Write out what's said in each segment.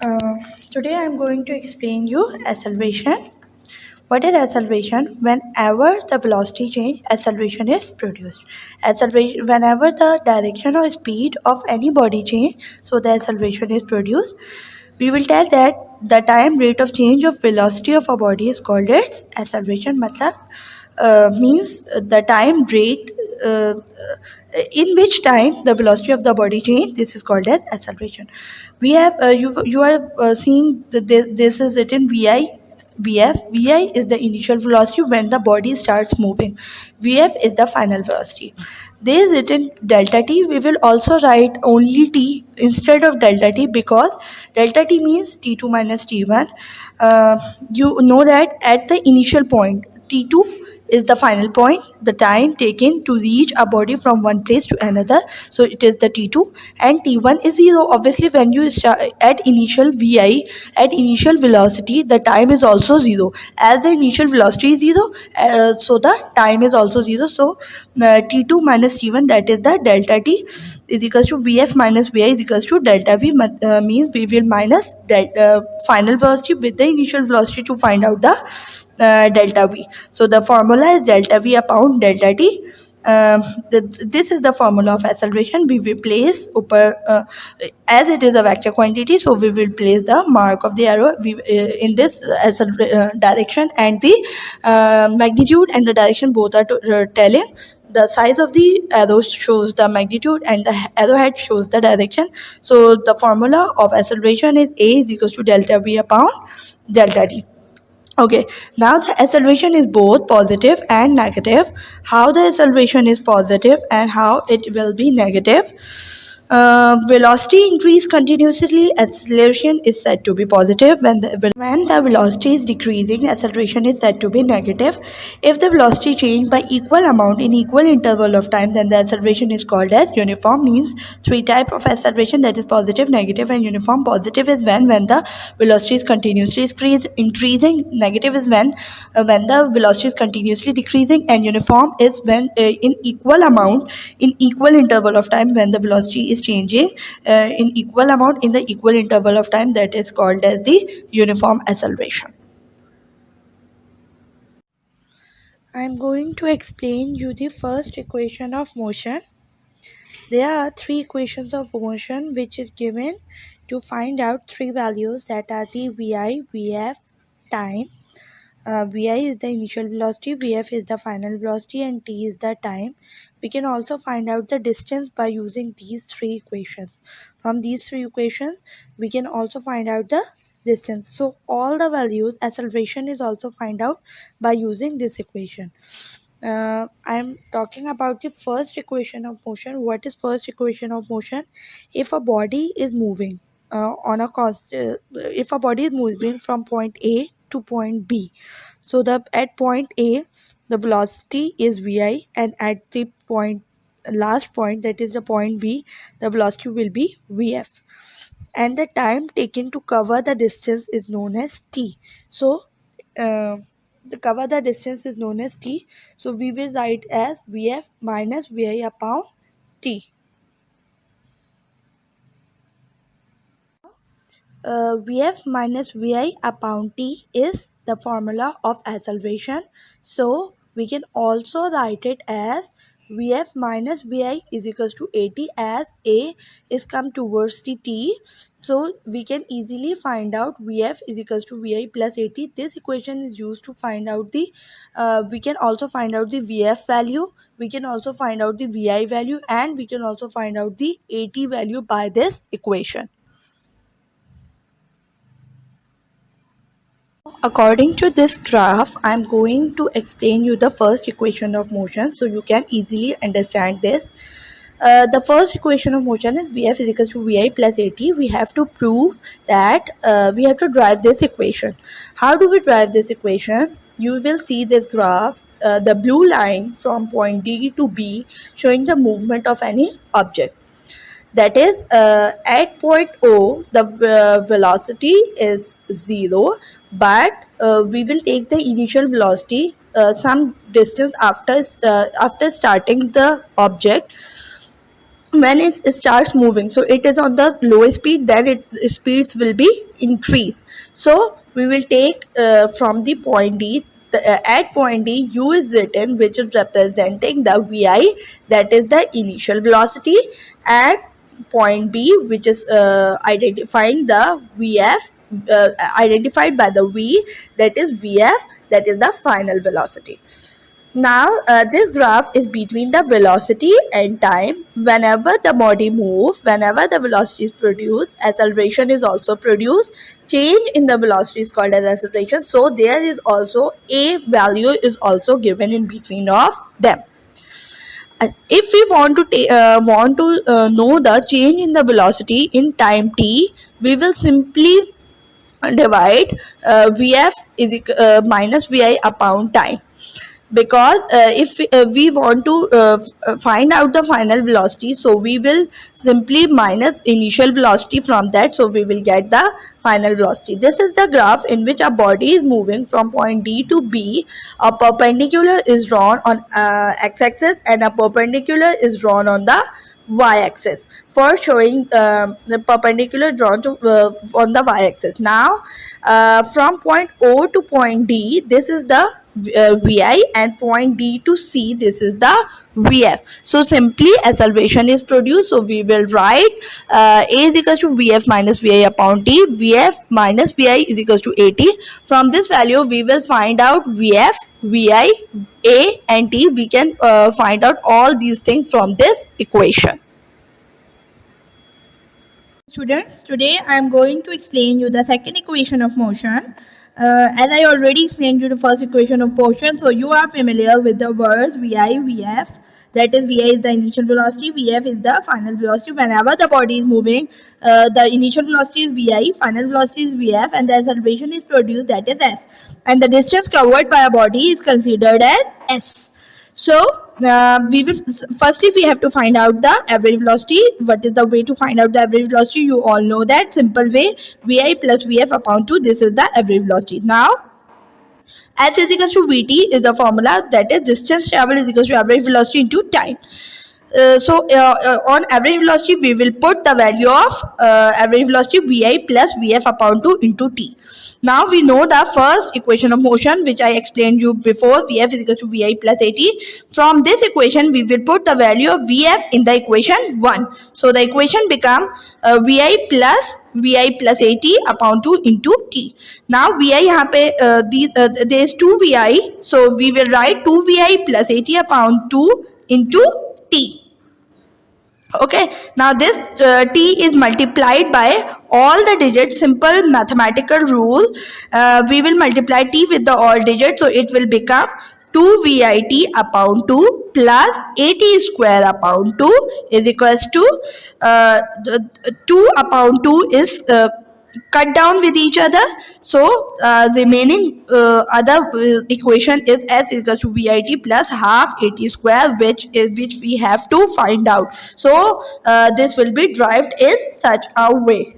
Uh, Today I am going to explain you acceleration. What is acceleration? Whenever the velocity change, acceleration is produced. Acceleration, whenever the direction or speed of any body change, so the acceleration is produced. We will tell that the time rate of change of velocity of a body is called its acceleration. मतलब means the time rate uh, in which time the velocity of the body change. This is called as acceleration. We have you are seeing this is written vi. Vi is the initial velocity when the body starts moving. Vf is the final velocity. There is written delta t. We will also write only t instead of delta t because delta t means t2 minus t1. You know that at the initial point t2 is the final point, the time taken to reach a body from one place to another. So it is the t2, and t1 is 0. Obviously, when you start at initial vi, at initial velocity, the time is also 0. As the initial velocity is 0, so the time is also 0. So t2 minus t1, that is the delta t, is equals to vf minus vi is equals to delta v. Means we will minus final velocity with the initial velocity to find out the delta v. So the formula is delta v upon delta t. This is the formula of acceleration. We will place as it is a vector quantity, so we will place the mark of the arrow in this direction, and the magnitude and the direction both are telling. The size of the arrow shows the magnitude and the arrowhead shows the direction. So the formula of acceleration is a is equals to delta v upon delta t. Okay, now the acceleration is both positive and negative. How the acceleration is positive and how it will be negative. Velocity increase continuously, acceleration is said to be positive. When the velocity is decreasing, acceleration is said to be negative. If the velocity change by equal amount in equal interval of time, then the acceleration is called as uniform. Means three type of acceleration, that is positive, negative, and uniform. Positive is when the velocity is continuously increasing. Negative is when the velocity is continuously decreasing, and uniform is when in equal amount in equal interval of time when the velocity is changing in equal amount in the equal interval of time, that is called as the uniform acceleration. I am going to explain you the first equation of motion. There are three equations of motion which is given to find out three values, that are the vi, vf, time. Vi is the initial velocity, vf is the final velocity, and t is the time. We can also find out the distance by using these three equations. From these three equations, we can also find out the distance. So all the values, acceleration is also find out by using this equation. I'm talking about the first equation of motion. What is first equation of motion? If a body is moving if a body is moving from point A to point B, so the at point A the velocity is vi, and at the last point, that is the point B, the velocity will be vf, and the time taken to cover the distance is known as t. So uh, the cover the distance is known as t, so we will write as vf minus vi upon t. Vf minus vi upon t is the formula of acceleration. So we can also write it as vf minus vi is equals to at, as a is come towards the t. So we can easily find out vf is equals to vi plus at. This equation is used to find out the we can also find out the vf value, we can also find out the vi value, and we can also find out the at value by this equation. According to this graph, I am going to explain you the first equation of motion so you can easily understand this. The first equation of motion is Vf is equals to Vi plus At. We have to prove that we have to drive this equation. How do we drive this equation? You will see this graph, the blue line from point D to B showing the movement of any object. That is, at point O the velocity is 0, but we will take the initial velocity some distance after starting the object. when it starts moving, so it is on the lowest speed, then it speeds will be increased. So we will take from the point D, at point D u is written, which is representing the vi, that is the initial velocity. At point B, which is identifying the vf, identified by the v, that is vf, that is the final velocity. Now, this graph is between the velocity and time. Whenever the body moves, whenever the velocity is produced, acceleration is also produced. Change in the velocity is called as acceleration. So, there is also a value is also given in between of them. If we know the change in the velocity in time t, we will simply divide vf minus vi upon time, because if we want to find out the final velocity, so we will simply minus initial velocity from that, so we will get the final velocity. This is the graph in which a body is moving from point D to B. A perpendicular is drawn on x-axis and a perpendicular is drawn on the y-axis for showing the perpendicular drawn to on the y-axis. Now from point O to point D, this is the vi, and point D to C, this is the vf. So simply acceleration is produced, so we will write a is equals to vf minus vi upon t. Vf minus vi is equals to at. From this value we will find out vf, vi, a and t. We can find out all these things from this equation. Students, today I am going to explain you the second equation of motion. As I already explained you the first equation of motion, so you are familiar with the words vi, vf. That is, vi is the initial velocity, vf is the final velocity. Whenever the body is moving, the initial velocity is vi, final velocity is vf, and the acceleration is produced, that is s. And the distance covered by a body is considered as s. So we will firstly we have to find out the average velocity. What is the way to find out the average velocity? You all know that simple way, vi plus vf upon 2. This is the average velocity. Now h is equals to vt is the formula, that is distance traveled is equals to average velocity into time. On average velocity we will put the value of average velocity vi plus vf upon 2 into t. Now we know the first equation of motion, which I explained you before, vf is equal to vi plus at. From this equation we will put the value of vf in the equation 1. So the equation become vi plus at upon 2 into t. Now vi यहाँ पे there is 2 vi, so we will write 2 vi plus at upon 2 into t. Okay, now this t is multiplied by all the digits. Simple mathematical rule, we will multiply t with the all digits, so it will become 2 vit upon 2 plus at square upon 2 is equals to 2 upon 2 is cut down with each other. So remaining other equation is s equals to vit plus half at square, which we have to find out. So this will be derived in such a way.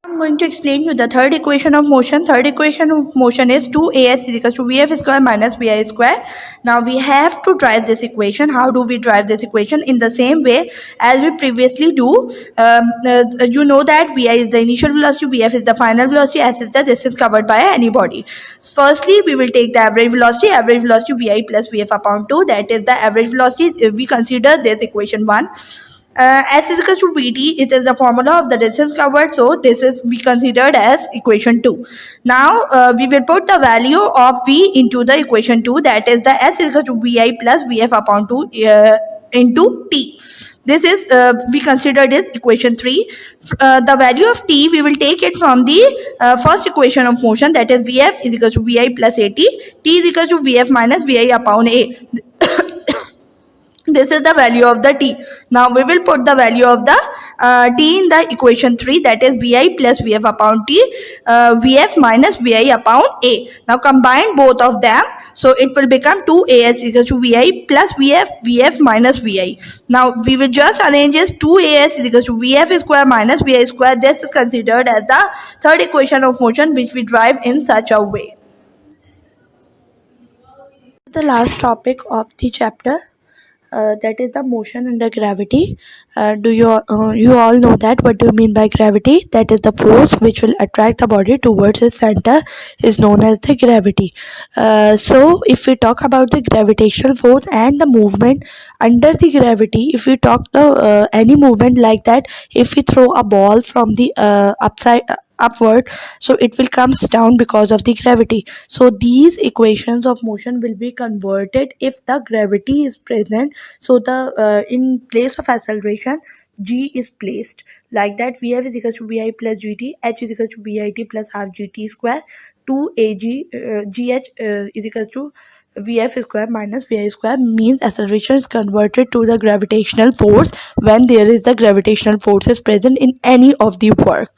I'm going to explain you the third equation of motion. Third equation of motion is 2as is equals to vf square minus vi square. Now we have to drive this equation. How do we drive this equation? In the same way as we previously do. You know that vi is the initial velocity, vf is the final velocity, s is the distance covered by any body. Firstly, we will take the average velocity. Average velocity vi plus vf upon 2. That is the average velocity. We consider this equation 1. S is equal to Vt, it is the formula of the distance covered, so this is we considered as equation 2. Now we will put the value of V into the equation 2, that is the S is equal to Vi plus Vf upon 2 into T. This is we considered as equation 3. The value of T, we will take it from the first equation of motion, that is Vf is equal to Vi plus At. T is equal to Vf minus Vi upon A. This is the value of the t. Now we will put the value of the t in the equation 3, that is vi plus vf upon t, vf minus vi upon a. Now combine both of them, so it will become 2as equals to vi plus vf, vf minus vi. Now we will just arrange as 2as equals to vf square minus vi square. This is considered as the third equation of motion, which we drive in such a way. The last topic of the chapter. that is the motion under gravity. Do you all know that? What do you mean by gravity? That is the force which will attract the body towards its center is known as the gravity. So if we talk about the gravitational force and the movement under the gravity, if we talk the any movement like that, if we throw a ball from the upward, so it will comes down because of the gravity. So these equations of motion will be converted if the gravity is present. So the in place of acceleration, g is placed like that. Vf is equals to vi plus gt, h is equals to vit plus half gt square, 2ag gh is equals to vf square minus vi square, means acceleration is converted to the gravitational force when there is the gravitational force is present in any of the work.